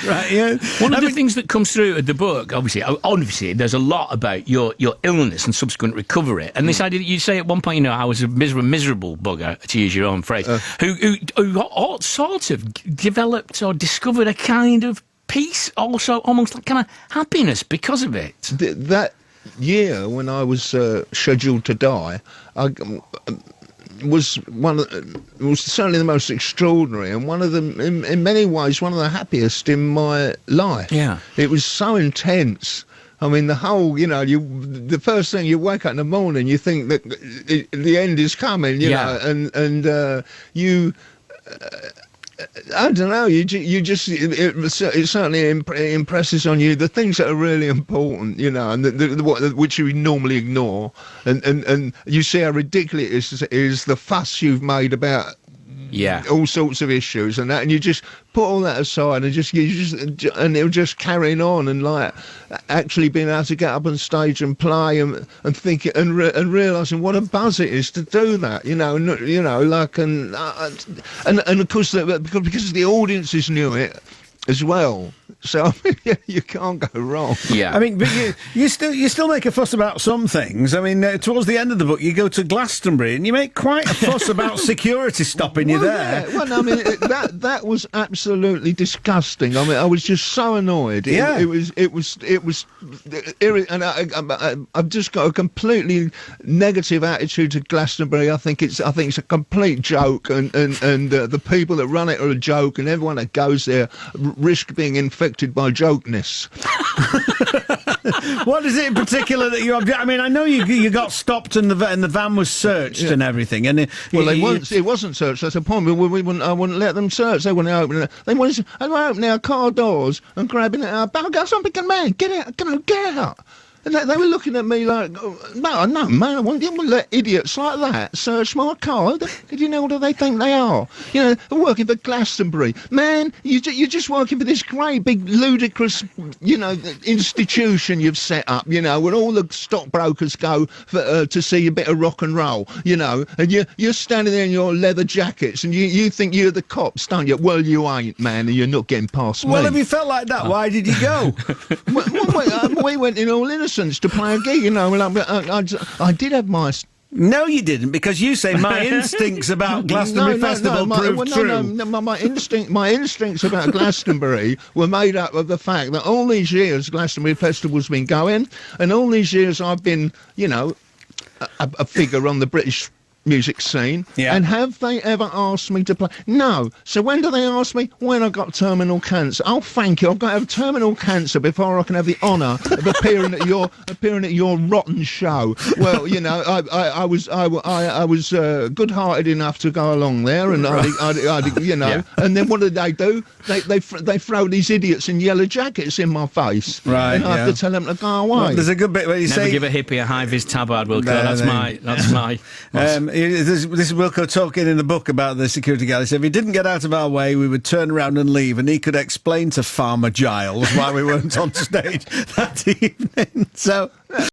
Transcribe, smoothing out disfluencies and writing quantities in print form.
Right, yeah. One of the things that comes through at the book, obviously, there's a lot about your illness and subsequent recovery. And this idea that you say at one point, I was a miserable bugger, to use your own phrase, who all sort of developed or discovered a kind of peace, also almost like kind of happiness because of it. That year when I was scheduled to die, was certainly the most extraordinary, and one of them, in many ways, one of the happiest in my life. Yeah, it was so intense. I mean, the whole, the first thing you wake up in the morning, you think that the end is coming, know, and you. I don't know. You just it certainly impresses on you the things that are really important, and which you normally ignore, and you see how ridiculous is the fuss you've made about all sorts of issues and that, and you just put all that aside and and it'll just carrying on, and like actually being able to get up on stage and play and think and realising what a buzz it is to do that, and of course because the audiences knew it as well. So you can't go wrong. Yeah, I mean, but you still make a fuss about some things. I mean, towards the end of the book, you go to Glastonbury and you make quite a fuss about security stopping you there. Yeah. Well, I mean, that was absolutely disgusting. I mean, I was just so annoyed. Yeah, it was, and I've just got a completely negative attitude to Glastonbury. I think it's a complete joke, and the people that run it are a joke, and everyone that goes there risk being infected by jokeness. What is it in particular that you object? I mean, I know you got stopped and the van was searched and everything. And it wasn't searched. That's the point. I wouldn't let them search. They wouldn't open it. They wanted to open our car doors and grabbing it out. Oh, God, something, man, get out, get out. And they were looking at me like, no, man, I wouldn't let idiots like that search my car. Did you know what they think they are? They're working for Glastonbury. Man, you're just working for this great, big, ludicrous, institution you've set up, where all the stockbrokers go to see a bit of rock and roll, and you're standing there in your leather jackets and you think you're the cops, don't you? Well, you ain't, man, and you're not getting past me. Well, if you felt like that, why did you go? We went in all innocence to play a gig, I did have my... No, you didn't, because you say my instincts about Glastonbury Festival proved true. No, my instincts about Glastonbury were made up of the fact that all these years Glastonbury Festival's been going, and all these years I've been, a figure on the British music scene. Yeah. And have they ever asked me to play? No. So when do they ask me? When I got terminal cancer. Oh, thank you. I've got to have terminal cancer before I can have the honour of appearing at your rotten show. Well, I was good-hearted enough to go along there, and and then what did they do? They throw these idiots in yellow jackets in my face, right? And I have to tell them to go away. Well, there's a good bit where you never say, give a hippie a high-vis tabard, Wilko. That's my. This is Wilko talking in the book about the security guard. He said, if he didn't get out of our way, we would turn around and leave, and he could explain to Farmer Giles why we weren't on stage that evening. So